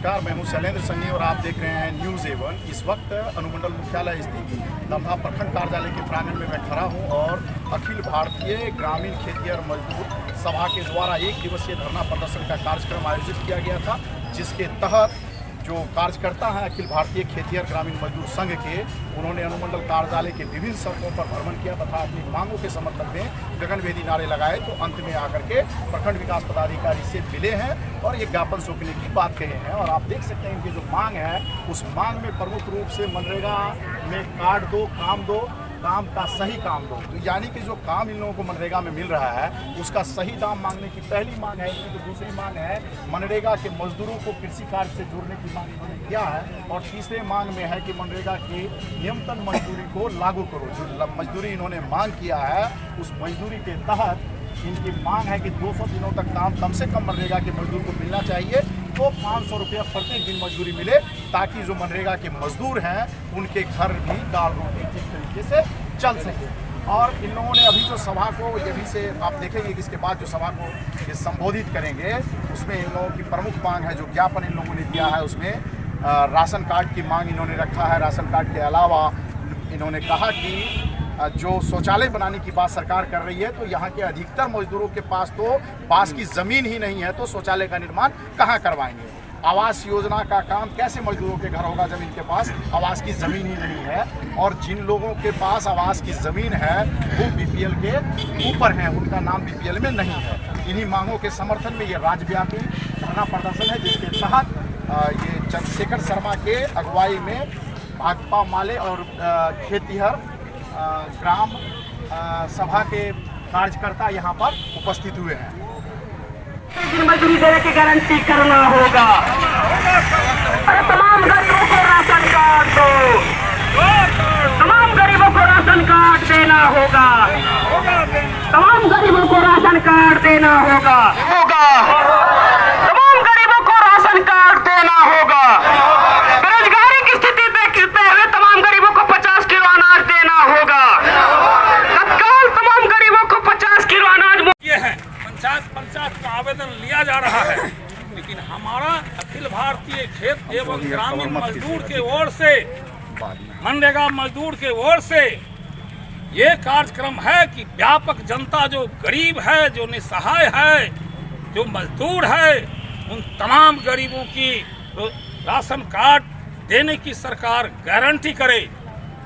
नमस्कार, मैं हूं शैलेंद्र सन्नी और आप देख रहे हैं न्यूज़ एवन। इस वक्त अनुमंडल मुख्यालय स्थित दमहा प्रखंड कार्यालय के प्रांगण में मैं खड़ा हूं और अखिल भारतीय ग्रामीण खेतिहर मजदूर सभा के द्वारा 1 दिवसीय धरना प्रदर्शन का कार्यक्रम आयोजित किया गया था, जिसके तहत जो कार्यकर्ता हैं अखिल भारतीय खेतिहर ग्रामीण मजदूर संघ के, उन्होंने अनुमंडल कार्यालय के विभिन्न सड़कों पर भ्रमण किया तथा अपनी मांगों के समर्थन में गगनभेदी नारे लगाए। तो अंत में आकर के प्रखंड विकास पदाधिकारी से मिले हैं और ये ज्ञापन सौंपने की बात कही है। और आप देख सकते हैं इनकी जो मांग है, उस मांग में प्रमुख रूप से मनरेगा में कार्ड दो, काम का सही काम दो। तो यानी कि जो काम इन लोगों को मनरेगा में मिल रहा है उसका सही दाम मांगने की पहली मांग है। इनकी जो दूसरी मांग है, मनरेगा के मजदूरों को कृषि कार्य से जोड़ने की मांग इन्होंने किया है। और तीसरे मांग में है कि मनरेगा की न्यूनतम मजदूरी को लागू करो। जो मजदूरी इन्होंने मांग किया है, उस मजदूरी के तहत इनकी मांग है कि 200 दिनों तक काम कम से कम मनरेगा के मजदूर को मिलना चाहिए। तो 500 रुपया प्रत्येक दिन मजदूरी मिले, ताकि जो मनरेगा के मजदूर हैं उनके घर भी दाल रोटी ठीक तरीके से चल सके। और इन लोगों ने अभी जो सभा को यहीं से आप देखेंगे कि इसके बाद जो सभा को ये संबोधित करेंगे, उसमें इन लोगों की प्रमुख मांग है, जो ज्ञापन इन लोगों ने दिया है उसमें राशन कार्ड की मांग इन्होंने रखा है। राशन कार्ड के अलावा इन्होंने कहा कि जो शौचालय बनाने की बात सरकार कर रही है, तो यहाँ के अधिकतर मजदूरों के पास तो पास की ज़मीन ही नहीं है, तो शौचालय का निर्माण कहाँ करवाएंगे। आवास योजना का काम कैसे मजदूरों के घर होगा जब इनके पास आवास की ज़मीन ही नहीं है। और जिन लोगों के पास आवास की ज़मीन है वो बीपीएल के ऊपर हैं, उनका नाम बीपीएल में नहीं है। इन्हीं मांगों के समर्थन में ये राज्यव्यापी धरना प्रदर्शन है, जिसके तहत ये चंद्रशेखर शर्मा के अगुवाई में भाकपा माले और खेतिहर ग्राम सभा के कार्यकर्ता यहाँ पर उपस्थित हुए हैं। मजदूरी देने की गारंटी करना होगा। अरे तमाम गरीबों को राशन कार्ड दो, तमाम गरीबों को राशन कार्ड देना होगा, तमाम गरीबों को राशन कार्ड देना होगा, तमाम गरीबों को राशन कार्ड देना होगा। बेरोजगारी की स्थिति देखते हुए तमाम गरीबों को 50 किलो अनाज देना होगा। तत्काल तमाम गरीबों को 50 किलो अनाज ये है। पंचायत का आवेदन लिया जा रहा है, लेकिन हमारा अखिल भारतीय खेत एवं ग्रामीण मजदूर के ओर से, मनरेगा मजदूर के ओर से ये कार्यक्रम है कि व्यापक जनता जो गरीब है, जो निसहाय है, जो मजदूर है, उन तमाम गरीबों की राशन कार्ड देने की सरकार गारंटी करे,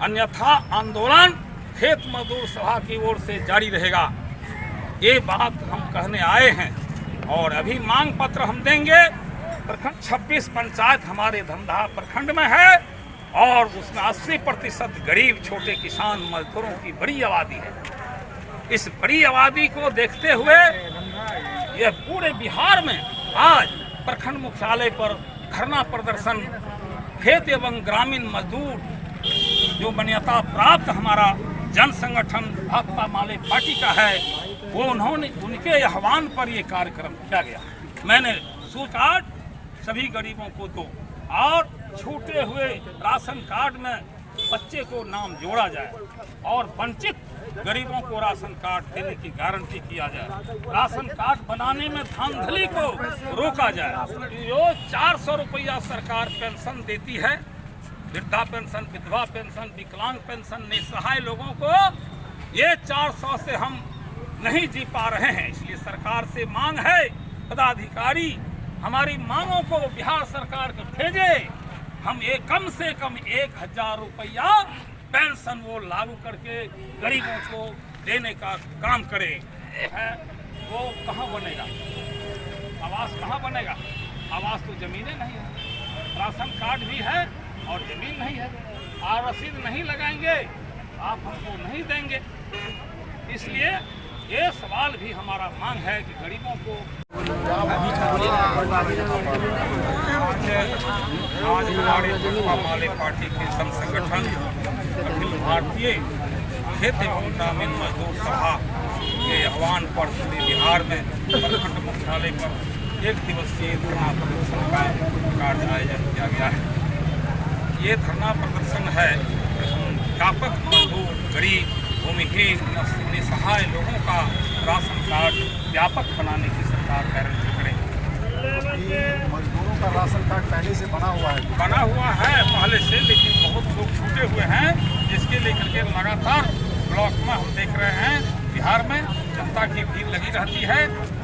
अन्यथा आंदोलन खेत मजदूर सभा की ओर से जारी रहेगा। ये बात हम कहने आए हैं। और अभी मांग पत्र हम देंगे। प्रखंड 26 पंचायत हमारे धमदाहा प्रखंड में है और उसमें 80% गरीब छोटे किसान मजदूरों की बड़ी आबादी है। इस बड़ी आबादी को देखते हुए यह पूरे बिहार में आज प्रखंड मुख्यालय पर धरना प्रदर्शन खेत एवं ग्रामीण मजदूर जो मान्यता प्राप्त हमारा जन संगठन भाकपा माले पार्टी का है, वो उनके आह्वान पर ये कार्यक्रम किया गया। मैंने कार्ड सभी गरीबों को दो और छूटे हुए राशन कार्ड में बच्चे को नाम जोड़ा जाए और वंचित गरीबों को राशन कार्ड देने की गारंटी किया जाए। राशन कार्ड बनाने में धांधली को रोका जाए। जो 400 रुपया सरकार पेंशन देती है, वृद्धा पेंशन, विधवा पेंशन, विकलांग पेंशन, निसहाय लोगों को, ये 400 से हम नहीं जी पा रहे हैं। इसलिए सरकार से मांग है, पदाधिकारी हमारी मांगों को बिहार सरकार को भेजे। हम कम से कम 1000 रुपया पेंशन वो लागू करके गरीबों को देने का काम करे। वो कहाँ बनेगा? आवास कहाँ बनेगा? आवास तो जमीनें नहीं है, राशन कार्ड भी है और जमीन नहीं है। और रसीद नहीं लगाएंगे, आप हमको नहीं देंगे। इसलिए ये सवाल भी हमारा मांग है कि गरीबों को आज हमारे भाकपा माले पार्टी के जन संगठन अखिल भारतीय खेत एवं ग्रामीण मजदूर सभा के आह्वान पर पूरे बिहार में प्रखंड मुख्यालय पर 1 दिवसीय धरना प्रदर्शन का कार्य आयोजन किया गया है। ये धरना प्रदर्शन है व्यापक मजदूर, गरीब, भूमिहीन, निसहाय लोगों का राशन कार्ड व्यापक बनाने की सरकार गारंटी करे। कि मजदूरों का राशन कार्ड पहले से बना हुआ है। बना हुआ है पहले से, लेकिन बहुत लोग छूटे हुए हैं, जिसके लेकर के लगातार ब्लॉक में हम देख रहे हैं बिहार में जनता की भीड़ लगी रहती है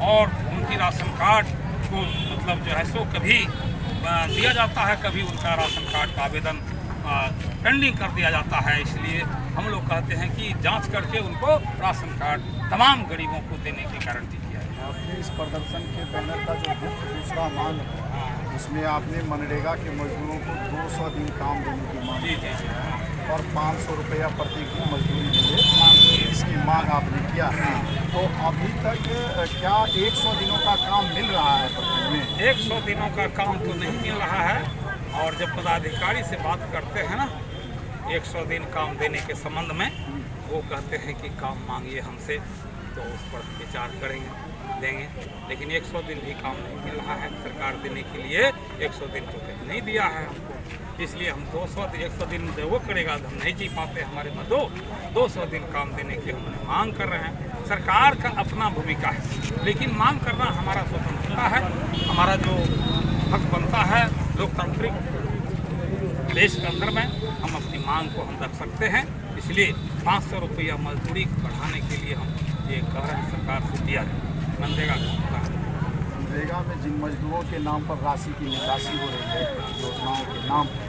और उनकी राशन कार्ड को मतलब जो है सो कभी दिया जाता है, कभी उनका राशन कार्ड का आवेदन पेंडिंग कर दिया जाता है। इसलिए हम लोग कहते हैं कि जांच करके उनको राशन कार्ड तमाम गरीबों को देने की गारंटी किया है। आपने इस प्रदर्शन के बैनर का जो मुख्य दूसरा मांग है, उसमें आपने मनरेगा के मजदूरों को 200 दिन काम देने की मांग जी जी जी और 500 रुपया प्रति दिन मजदूरी मिले, इसकी मांग आपने किया है। तो अभी तक क्या 100 दिनों का काम मिल रहा है प्रखंड में? 100 दिनों का काम तो नहीं मिल रहा है, और जब पदाधिकारी से बात करते हैं ना 100 दिन काम देने के संबंध में, वो कहते हैं कि काम मांगिए हमसे, तो उस पर विचार करेंगे, देंगे। लेकिन 100 दिन भी काम नहीं मिल रहा है। सरकार देने के लिए 100 दिन तो कहीं नहीं दिया है हमको, इसलिए हम 100 दिन जब वो करेगा तो हम नहीं जी पाते। हमारे में 200 दिन काम देने की हम मांग कर रहे हैं। सरकार का अपना भूमिका है, लेकिन मांग करना हमारा स्वतंत्रता है, हमारा जो हक बनता है लोकतांत्रिक देश के अंदर में, हम अपनी मांग को हम रख सकते हैं। इसलिए 500 रुपया मजदूरी बढ़ाने के लिए हम ये कह रहे हैं सरकार से दिया है। मनरेगा मनरेगा में जिन मजदूरों के नाम पर राशि की निकासी हो रही है योजनाओं के नाम पर,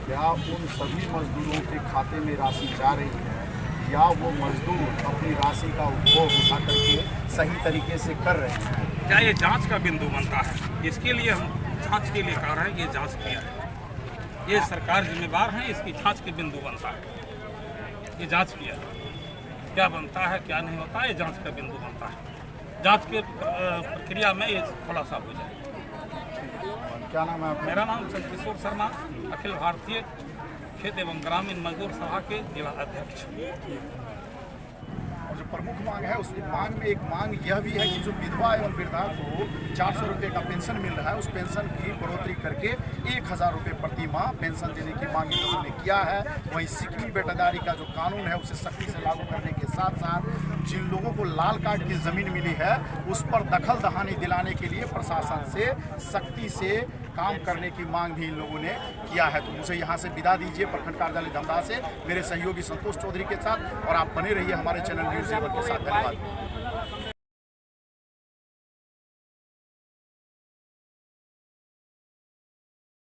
क्या उन सभी मजदूरों के खाते में राशि जा रही है, या वो मजदूर अपनी राशि का उपभोग उठा करके सही तरीके से कर रहे हैं? क्या ये जांच का बिंदु बनता है? इसके लिए हम जांच के लिए कह रहे हैं कि ये जांच किया है, ये सरकार जिम्मेदार है, इसकी जांच के बिंदु बनता है। ये जांच किया क्या बनता है क्या नहीं होता है, ये जांच का बिंदु बनता है। जांच के प्रक्रिया में ये खुलासा हो जाए। क्या नाम है आपका? मेरा नाम चंद्रकिशोर शर्मा, अखिल भारतीय खेत एवं ग्रामीण मजदूर सभा के जिला अध्यक्ष। और जो प्रमुख मांग है, उस मांग में एक मांग यह भी है कि जो विधवा एवं वृद्धा को 400 रुपये का पेंशन मिल रहा है, उस पेंशन की बढ़ोतरी करके 1000 रुपये प्रति माह पेंशन देने की मांग इन लोगों ने किया है। वहीं सिक्किम बेटादारी का जो कानून है उसे सख्ती से लागू करने के साथ साथ जिन लोगों को लाल कार्ड की ज़मीन मिली है उस पर दखल दहानी दिलाने के लिए प्रशासन से सख्ती से काम करने की मांग भी इन लोगों ने किया है। तो मुझे यहाँ से विदा दीजिए प्रखंड कार्यालय धमदाहा से, मेरे सहयोगी संतोष चौधरी के साथ, और आप बने रहिए हमारे चैनल न्यूज़ 7 के साथ। धन्यवाद।